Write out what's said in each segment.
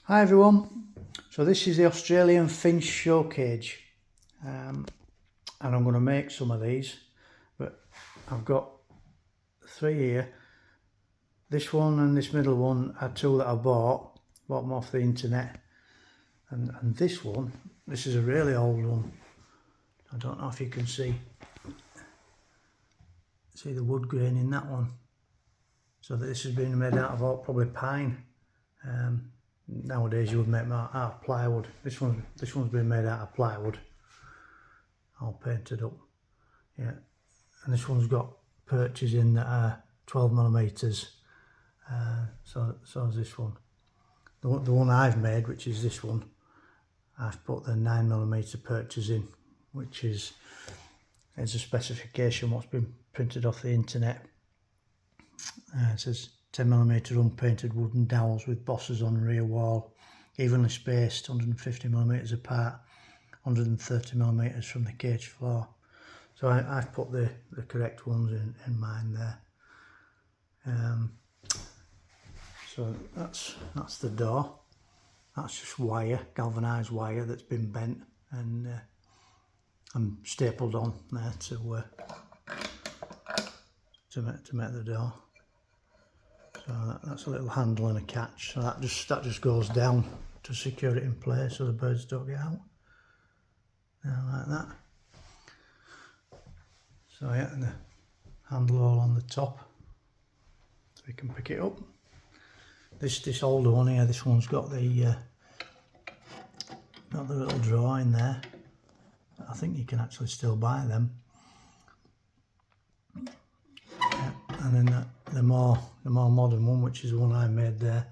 Hi everyone, so this is the Australian finch showcage, and I'm going to make some of these, but I've got 3 here. This one and this middle one are 2 that I bought them off the internet, and this one, this is a really old one. I don't know if you can see the wood grain in that one. So this has been made out of probably pine. Nowadays you would make them out of plywood. This one's been made out of plywood, all painted up. Yeah, and this one's got perches in that are 12mm. So is this one. The one I've made, which is this one, I've put the 9mm perches in, which is a specification what's been printed off the internet. It says 10mm unpainted wooden dowels with bosses on rear wall, evenly spaced, 150mm apart, 130mm from the cage floor. So I've put the correct ones in mine there. So that's the door. That's just wire, galvanised wire that's been bent and stapled on there to make the door. So that's a little handle and a catch. So that just goes down to secure it in place so the birds don't get out. Like that. So yeah, and the handle all on the top, so you can pick it up. This older one here, this one's got the little drawer in there. I think you can actually still buy them. Yeah, and then the more modern one, which is the one I made there,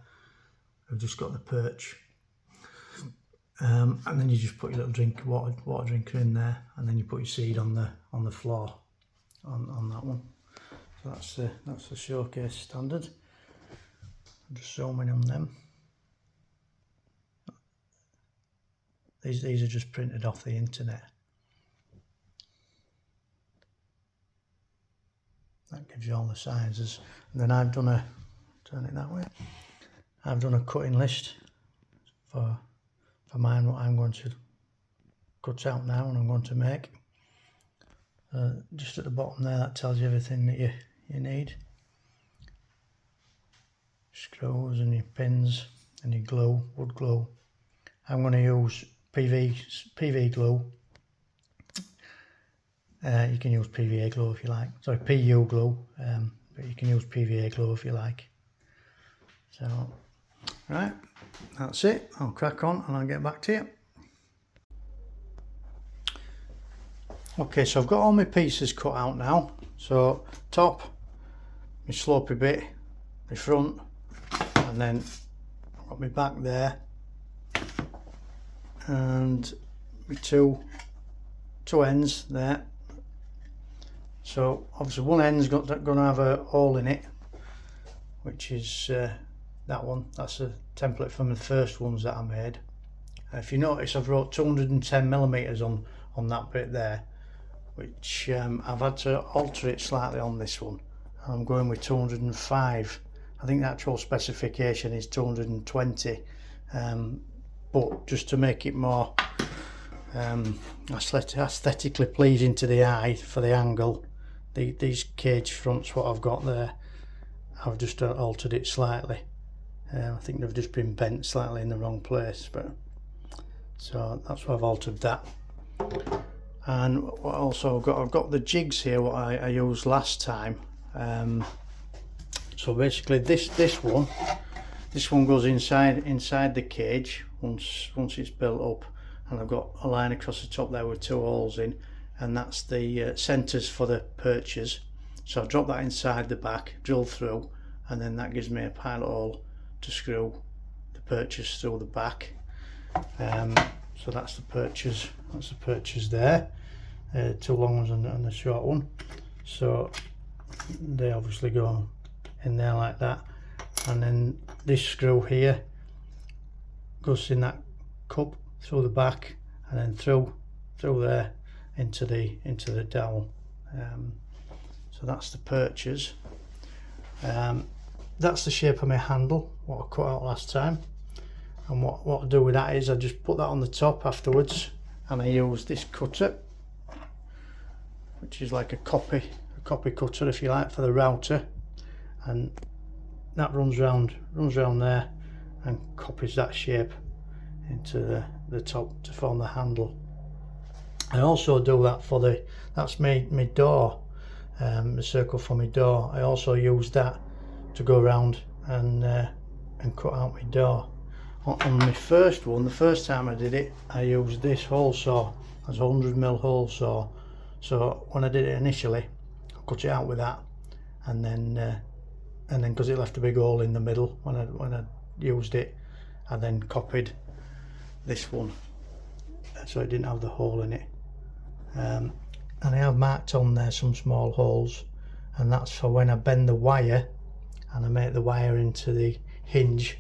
I've just got the perch. And then you just put your little water drinker in there, and then you put your seed on the floor on that one. So that's the showcase standard. I'm just zooming on them. These are just printed off the internet. That gives you all the sizes. And then I've done turn it that way. I've done a cutting list for mine, what I'm going to cut out now and I'm going to make. Just at the bottom there, that tells you everything that you need. Screws and your pins and your glue, wood glue. I'm going to use PV glue. You can use PVA glue if you like. Sorry, PU glue, but you can use PVA glue if you like. So, right, that's it. I'll crack on and I'll get back to you. Okay, so I've got all my pieces cut out now. So, top, my slopey bit, my front, and then I've got my back there, and my two ends there. So obviously one end's going to have a hole in it, which is that one. That's a template from the first ones that I made. If you notice, I've wrote 210mm on that bit there, which I've had to alter it slightly on this one. I'm going with 205. I think the actual specification is 220, but just to make it more aesthetically pleasing to the eye for the angle, these cage fronts, what I've got there, I've just altered it slightly. I think they've just been bent slightly in the wrong place, but so that's why I've altered that. And what also I've got the jigs here, what I used last time. So basically this one goes inside the cage once it's built up, and I've got a line across the top there with 2 holes in, and that's the centres for the perches. So I drop that inside the back, drill through, and then that gives me a pilot hole to screw the perches through the back. So that's the perches. That's the perches there. 2 long ones and the short one. So they obviously go in there like that, and then this screw here goes in that cup through the back, and then through there into the dowel. So that's the perches. That's the shape of my handle, what I cut out last time. And what I do with that is I just put that on the top afterwards, and I use this cutter, which is like a copy cutter if you like, for the router, and that runs round there and copies that shape into the top to form the handle. I also do that for that's my door, the circle for my door. I also use that to go around and cut out my door. On my first one, the first time I did it, I used this hole saw. That's a 100mm hole saw. So when I did it initially, I cut it out with that, and then because it left a big hole in the middle when I used it, I then copied this one, so it didn't have the hole in it. And I have marked on there some small holes, and that's for when I bend the wire and I make the wire into the hinge.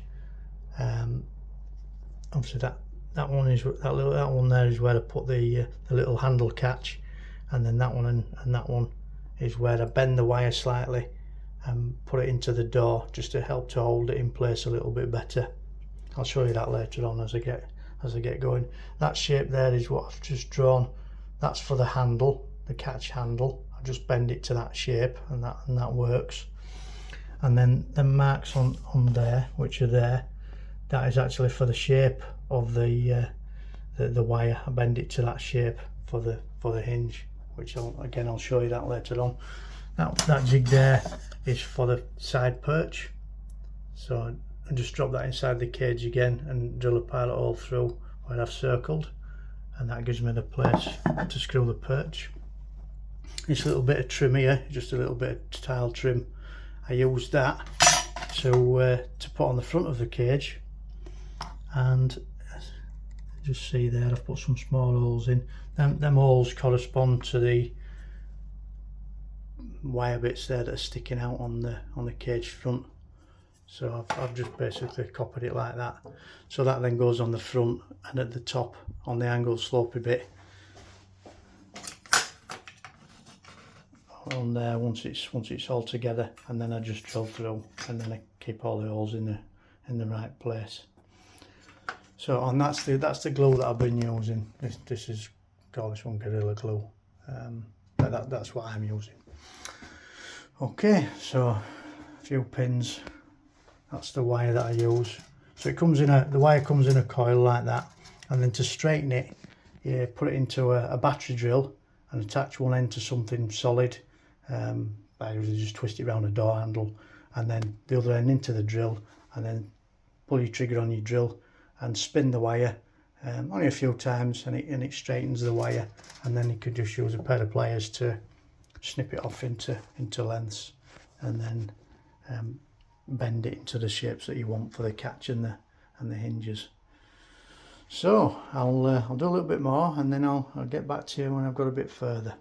Obviously that one there is where I put the little handle catch, and then that one and that one is where I bend the wire slightly and put it into the door, just to help to hold it in place a little bit better. I'll show you that later on as I get going. That shape there is what I've just drawn. That's for the handle, the catch handle. I just bend it to that shape, and that works. And then the marks on there, which are there, that is actually for the shape of the wire. I bend it to that shape for the hinge, which I'll show you that later on. That jig there is for the side perch, so I just drop that inside the cage again and drill a pilot hole through where I've circled, and that gives me the place to screw the perch. This little bit of trim here, just a little bit of tile trim, I use that to put on the front of the cage, and just see there I've put some small holes in. Them holes correspond to the wire bits there that are sticking out on the cage front. So I've just basically copied it like that. So that then goes on the front, and at the top on the angled slopey bit on there, once it's all together, and then I just drill through, and then I keep all the holes in the right place. So, and that's the glue that I've been using. This is called this one Gorilla Glue, but that's what I'm using. Okay, so a few pins. That's the wire that I use. So the wire comes in a coil like that, and then to straighten it, you put it into a battery drill and attach one end to something solid. I usually just twist it around a door handle, and then the other end into the drill, and then pull your trigger on your drill and spin the wire only a few times, and it straightens the wire, and then you could just use a pair of pliers to snip it off into lengths, and then bend it into the shapes that you want for the catch and the hinges. So I'll do a little bit more, and then I'll get back to you when I've got a bit further.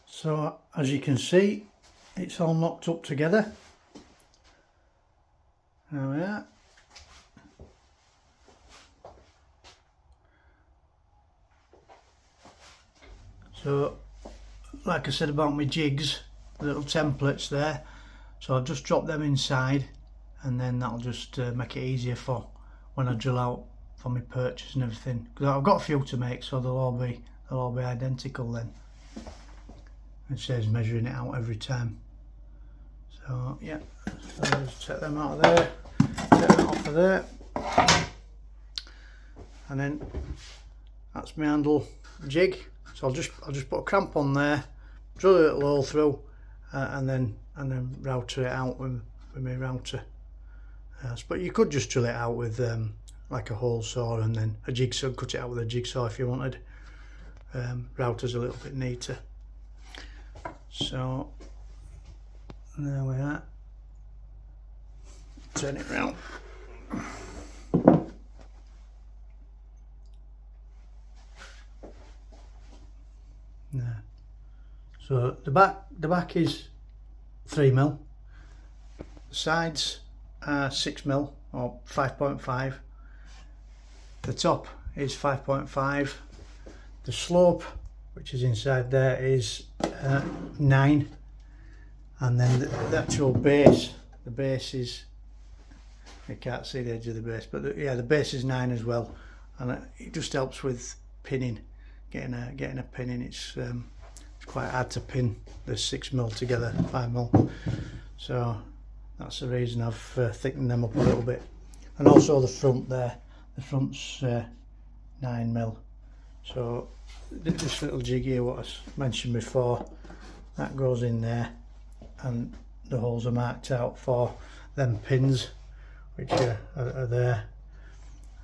So as you can see, it's all knocked up together. There we are. So like I said about my jigs, the little templates there, so I'll just drop them inside, and then that'll just make it easier for when I drill out for my perches and everything, because I've got a few to make, so they'll all be identical then. It saves measuring it out every time. So yeah, so I'll just take them out of there, take them off of there, and then that's my handle jig. So I'll just put a cramp on there, drill a little hole through, and then router it out with my router. But you could just drill it out with like a hole saw, and then a jigsaw, cut it out with a jigsaw if you wanted. Router's a little bit neater. So there we are. Turn it round. There. So the back is 3mm. The sides are 6mm or 5.5. The top is 5.5. The slope, which is inside there, is 9, and then the actual base, the base is You can't see the edge of the base, but yeah, the base is 9 as well, and it just helps with pinning, getting a pin in. It's quite hard to pin the 6mm together, 5mm, so that's the reason I've thickened them up a little bit. And also the front there, the front's 9mm, so this little jig here, what I mentioned before, that goes in there, and the holes are marked out for them pins, which are there,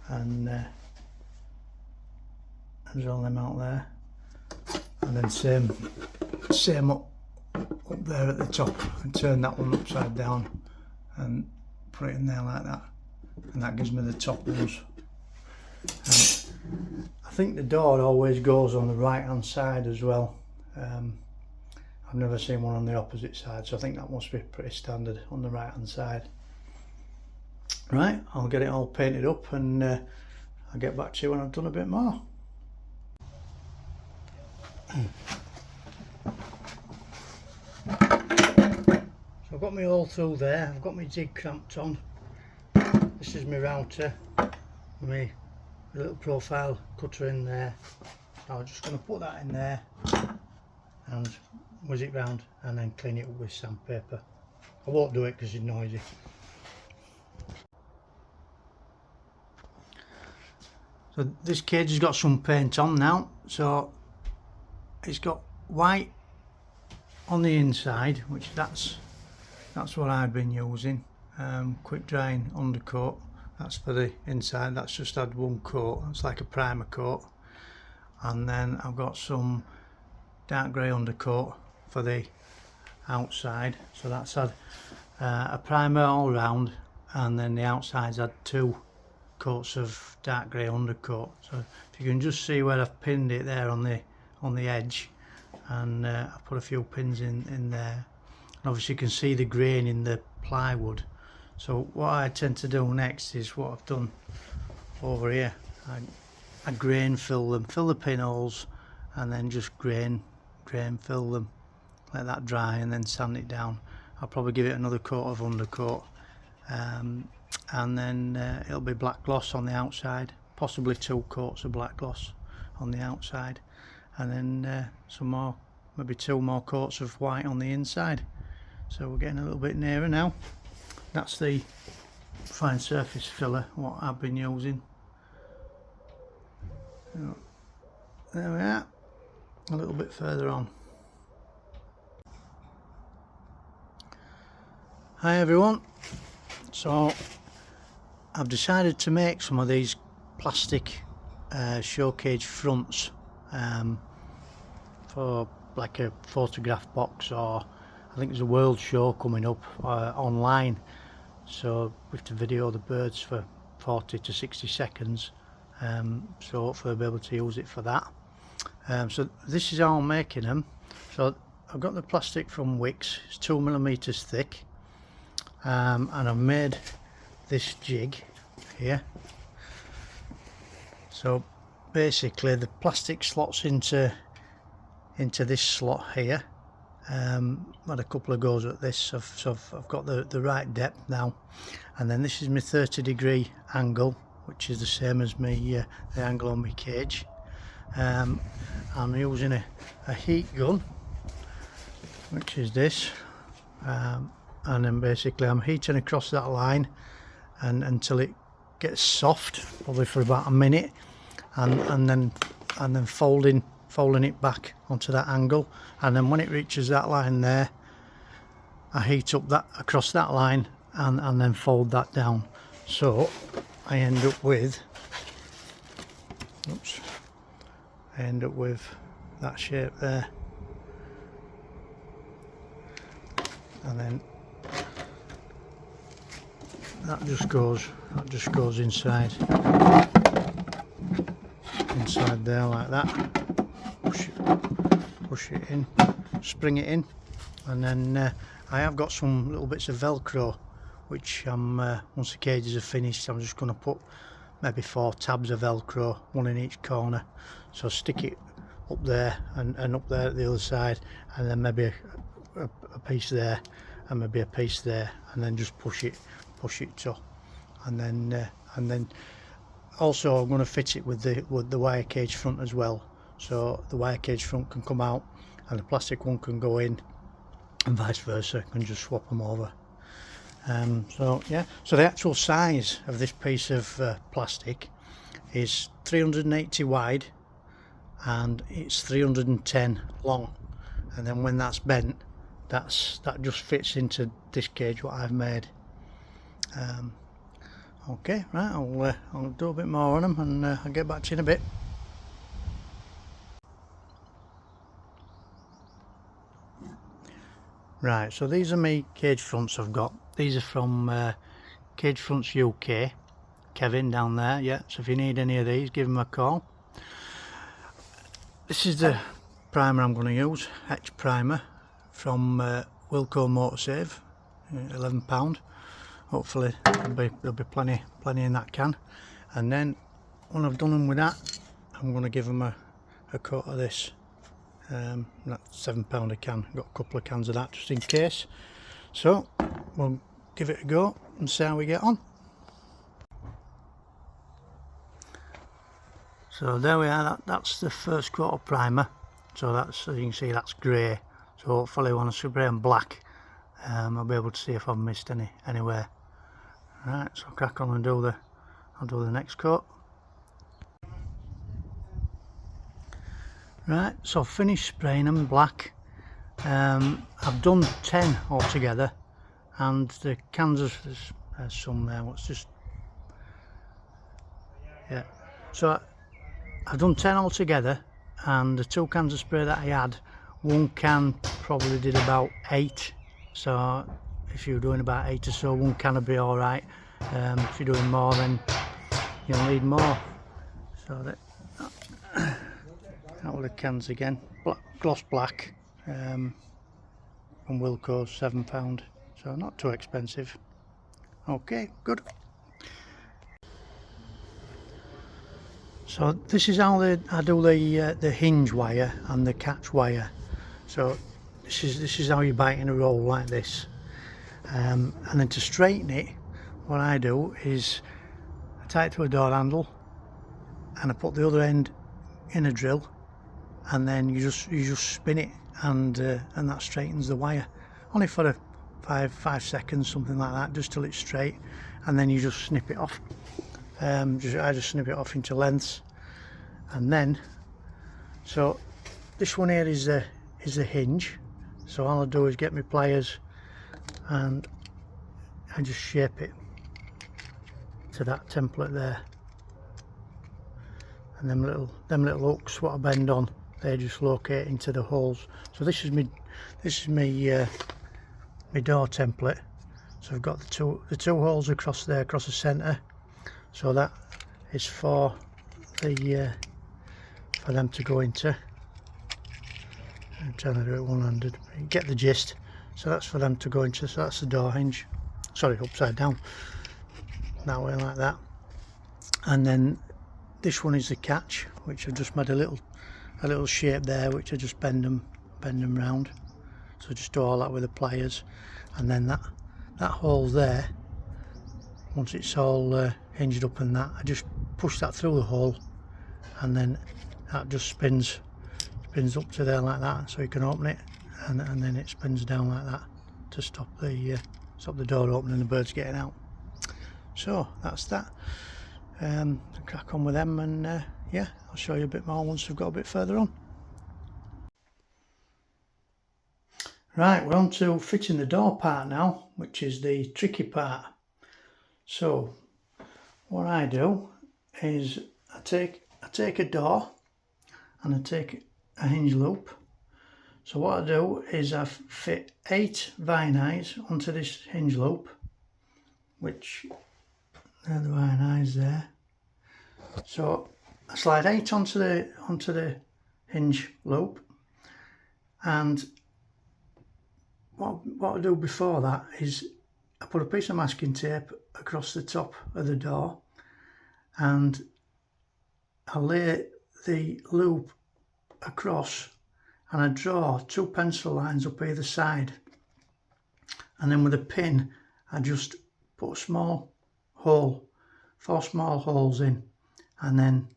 and there's all them out there, and then same up there at the top, and turn that one upside down and put it in there like that, and that gives me the top ones. And I think the door always goes on the right hand side as well. I've never seen one on the opposite side, so I think that must be pretty standard on the right hand side. Right, I'll get it all painted up, and I'll get back to you when I've done a bit more. So I've got my hole through there, I've got my jig clamped on. This is my router, my little profile cutter in there. So I'm just going to put that in there and whiz it round, and then clean it up with sandpaper. I won't do it because it's noisy. So this cage has got some paint on now, so it's got white on the inside, which that's what I've been using. Quick drying undercoat, that's for the inside. That's just had one coat, it's like a primer coat, and then I've got some dark grey undercoat for the outside, so that's had a primer all round, and then the outside's had 2 coats of dark grey undercoat. So if you can just see where I've pinned it there on the edge, and I've put a few pins in there, and obviously you can see the grain in the plywood. So what I tend to do next is what I've done over here. I grain fill them, fill the pinholes, and then just grain fill them, let that dry, and then sand it down. I'll probably give it another coat of undercoat, and then it'll be black gloss on the outside, possibly 2 coats of black gloss on the outside, and then some more, maybe 2 more coats of white on the inside. So we're getting a little bit nearer now. That's the fine surface filler what I've been using. There we are, a little bit further on. Hi everyone, so I've decided to make some of these plastic showcage fronts for like a photograph box, or I think there's a world show coming up online, so we have to video the birds for 40 to 60 seconds, so hopefully I'll be able to use it for that. So this is how I'm making them. So I've got the plastic from Wix, it's 2mm thick, and I've made this jig here. So basically the plastic slots into this slot here. Had a couple of goes at this, so I've got the right depth now, and then this is my 30° angle, which is the same as the angle on my cage. I'm using a heat gun, which is this, and then basically I'm heating across that line and until it gets soft, probably for about a minute, and then folding it back onto that angle, and then when it reaches that line there, I heat up that across that line and then fold that down, so I end up with that shape there, and then that just goes inside there like that. Push it in, spring it in, and then I have got some little bits of Velcro, which once the cages are finished, I'm just going to put maybe 4 tabs of Velcro, 1 in each corner, so stick it up there and up there at the other side, and then maybe a piece there and maybe a piece there, and then just push it to, and then also I'm going to fit it with the wire cage front as well, so the wire cage front can come out and the plastic one can go in, and vice versa. I can just swap them over. So yeah, so the actual size of this piece of plastic is 380 wide and it's 310 long, and then when that's bent, that just fits into this cage what I've made. Okay, right, I'll do a bit more on them, and I'll get back to you in a bit. Right, so these are my cage fronts I've got. These are from Cage Fronts UK, Kevin down there. Yeah, so if you need any of these, give him a call. This is the primer I'm going to use, Etch primer from Wilco Motorsave, £11. Hopefully there'll be plenty in that can. And then when I've done them with that, I'm going to give them a coat of this. That's £7 a can. Got a couple of cans of that just in case. So we'll give it a go and see how we get on. So there we are. That's the first coat of primer. So that's, as you can see, that's grey. So hopefully when I spray on black, I'll be able to see if I've missed anywhere. Right, so I'll crack on and I'll do the next coat. Right, so I've finished spraying them black. I've done 10 altogether, and the cans there's some there. What's just, yeah. So I've done 10 altogether, and the 2 cans of spray that I had, one can probably did about 8. So if you're doing about 8 or so, one can will be all right. If you're doing more, then you'll need more. So that were the cans again. Gloss black from Wilco, £7. So not too expensive. Okay, good. So this is how I do the hinge wire and the catch wire. So this is how you bite in a roll like this. And then to straighten it, what I do is I tie it to a door handle and I put the other end in a drill, and then you just spin it, and that straightens the wire. Only for 5 seconds, something like that, just till it's straight, and then you just snip it off. I just snip it off into lengths, and then so this one here is a hinge. So all I do is get my pliers and I just shape it to that template there, and them little hooks what I bend on, they just locate into the holes. So this is my door template. So I've got the two holes across there, across the centre. So that is for them to go into. I'm trying to do it one-handed. You get the gist. So that's for them to go into. So that's the door hinge. Sorry, upside down. That way, like that. And then this one is the catch, which I've just made a little shape there, which I just bend them round. So just do all that with the pliers, and then that hole there, once it's all hinged up and that, I just push that through the hole, and then that just spins up to there like that, so you can open it, and then it spins down like that to stop the door opening and the birds getting out. So that's that. Crack on with them, and yeah, I'll show you a bit more once we've got a bit further on. Right, we're on to fitting the door part now, which is the tricky part. So what I do is I take a door and I take a hinge loop. So what I do is I fit 8 vine eyes onto this hinge loop, which they're the vine eyes there. So I slide 8 onto the hinge loop, and what I do before that is I put a piece of masking tape across the top of the door, and I lay the loop across, and I draw 2 pencil lines up either side, and then with a pin I just put a small 4 small holes in, and then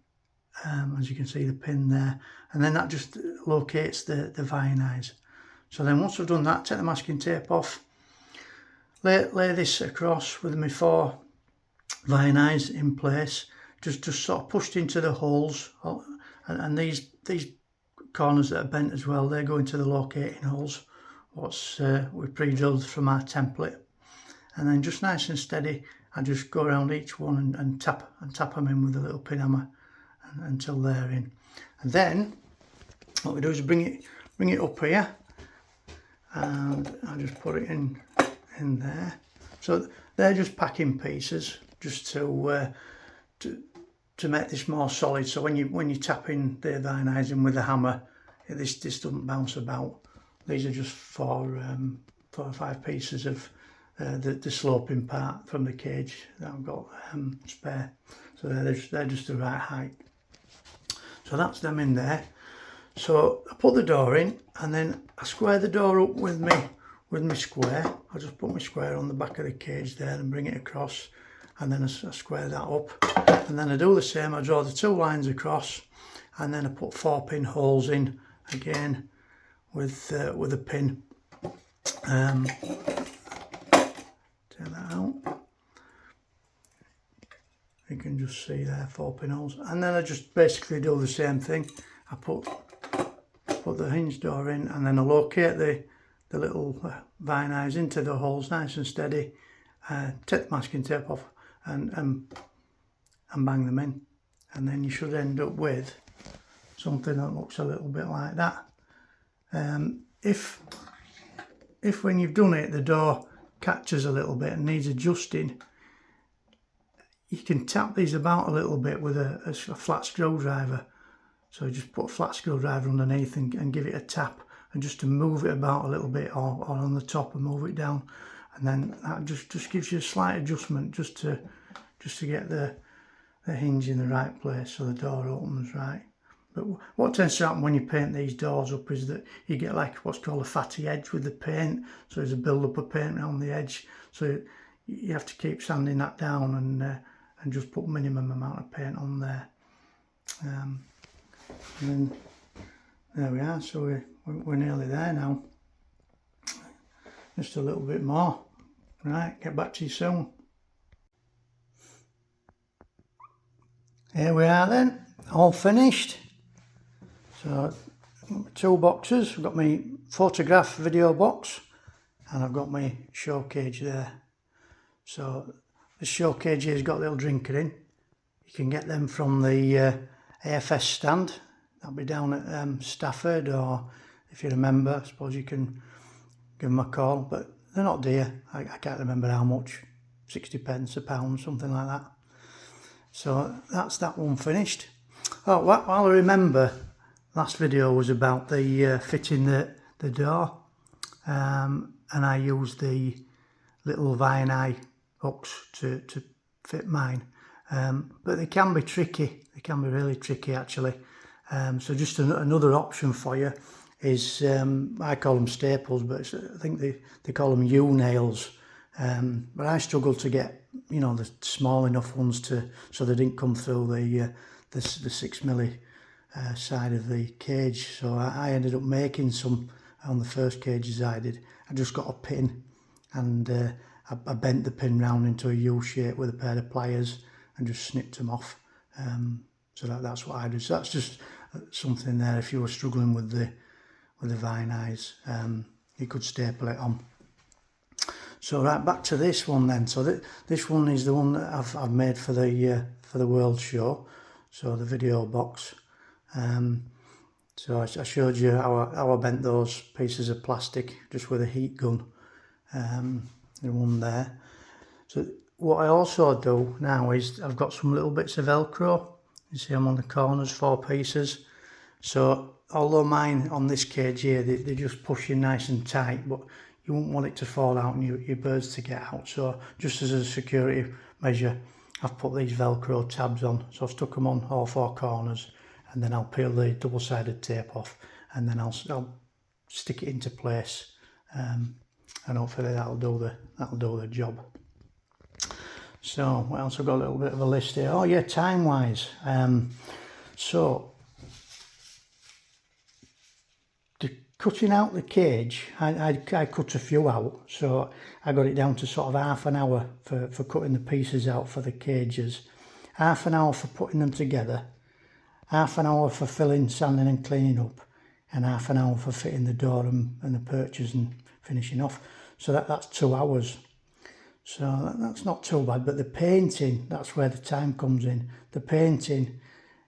as you can see the pin there, and then that just locates the vine eyes. So then once I've done that, take the masking tape off, lay this across with my 4 vine eyes in place, just sort of pushed into the holes, and these corners that are bent as well, they go into the locating holes we pre-drilled from our template. And then just nice and steady, I just go around each one and tap them in with a little pin hammer until they're in. And then what we do is bring it up here, and I just put it in there. So they're just packing pieces, just to make this more solid. So when you tap in the vine eyes in with the hammer, this doesn't bounce about. These are just 4 or 5 pieces of the sloping part from the cage that I've got spare. So they're just the right height. So that's them in there. So I put the door in, and then I square the door up with my square. I just put my square on the back of the cage there and bring it across, and then I square that up, and then I do the same. I draw the 2 lines across, and then I put 4 pin holes in again with a pin. Take that out. You can just see there 4 pin holes, and then I just basically do the same thing. I put the hinge door in, and then I locate the little vine eyes into the holes nice and steady, take the masking tape off, and bang them in, and then you should end up with something that looks a little bit like that. If when you've done it the door catches a little bit and needs adjusting, you can tap these about a little bit with a flat screwdriver. So just put a flat screwdriver underneath and give it a tap, and just to move it about a little bit, or on the top and move it down, and then that just gives you a slight adjustment just to get the hinge in the right place so the door opens right. But what tends to happen when you paint these doors up is that you get like what's called a fatty edge with the paint. So there's a build up of paint around the edge. So you have to keep sanding that down and just put minimum amount of paint on there. And then there we are. So we're nearly there now. Just a little bit more. Right, get back to you soon. Here we are then, all finished. So 2 boxes. I've got my photograph video box, and I've got my showcage there. So the showcage here's got a little drinker in. You can get them from the AFS stand. That'll be down at Stafford, or if you remember, I suppose you can give them a call, but they're not dear. I can't remember how much, 60p a pound, something like that. So that's that one finished. Oh, while I remember, last video was about the fitting the door, and I used the little vine eye hooks to fit mine, but they can be tricky. They can be really tricky actually. So just another option for you is, I call them staples, but I think they call them U-nails. But I struggled to get, the small enough ones so they didn't come through the 6mm side of the cage. So I ended up making some on the first cages I did. I just got a pin, and I bent the pin round into a U shape with a pair of pliers and just snipped them off. So that's what I do. So that's just something there. If you were struggling with the vine eyes, you could staple it on. So right, back to this one then. So this one is the one that I've made for the World Show. So the video box. So I showed you how I bent those pieces of plastic just with a heat gun. The one there. So what I also do now is I've got some little bits of Velcro. You see I'm on the corners, 4 pieces. So although mine on this cage here, they're just pushing nice and tight, but you won't want it to fall out and your birds to get out. So just as a security measure, I've put these Velcro tabs on. So I've stuck them on all 4 corners, and then I'll peel the double-sided tape off, and then I'll stick it into place, and hopefully that'll do the job. So what else? I've got a little bit of a list here. Oh yeah, time wise. So cutting out the cage, I cut a few out, so I got it down to sort of half an hour for cutting the pieces out for the cages, half an hour for putting them together, half an hour for filling, sanding and cleaning up, and half an hour for fitting the door and the perches and finishing off. So that's 2 hours. So that's not too bad, but the painting, that's where the time comes in. The painting,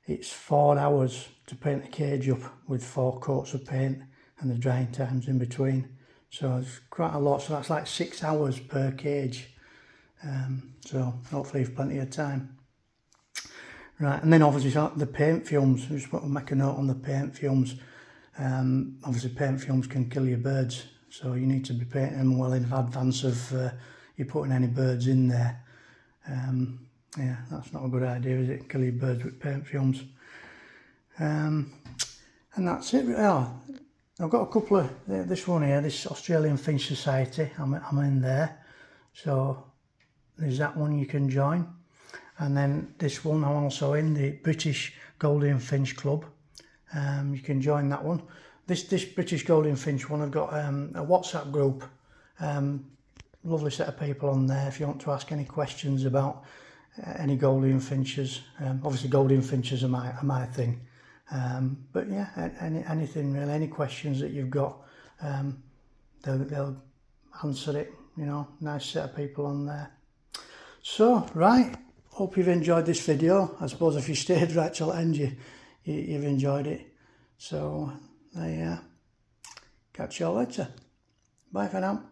it's 4 hours to paint the cage up with 4 coats of paint and the drying times in between. So it's quite a lot, so that's like 6 hours per cage. So hopefully you've plenty of time. Right, and then obviously the paint fumes, I just want to make a note on the paint fumes. Obviously paint fumes can kill your birds, so you need to be painting them well in advance of you putting any birds in there. Yeah, that's not a good idea, is it? Kill your birds with paint fumes. And that's it. Oh, I've got a couple of, this one here, this Australian Finch Society, I'm in there. So there's that one you can join. And then this one I'm also in, the British Golden Finch Club. You can join that one. This British Golden Finch one, I've got a WhatsApp group. Lovely set of people on there if you want to ask any questions about any golden finches. Obviously golden finches are my thing. But yeah, anything really, any questions that you've got, they'll answer it, you know, nice set of people on there. So, right, hope you've enjoyed this video. I suppose if you stayed right till the end, you've enjoyed it. So, there you are. Catch you all later. Bye for now.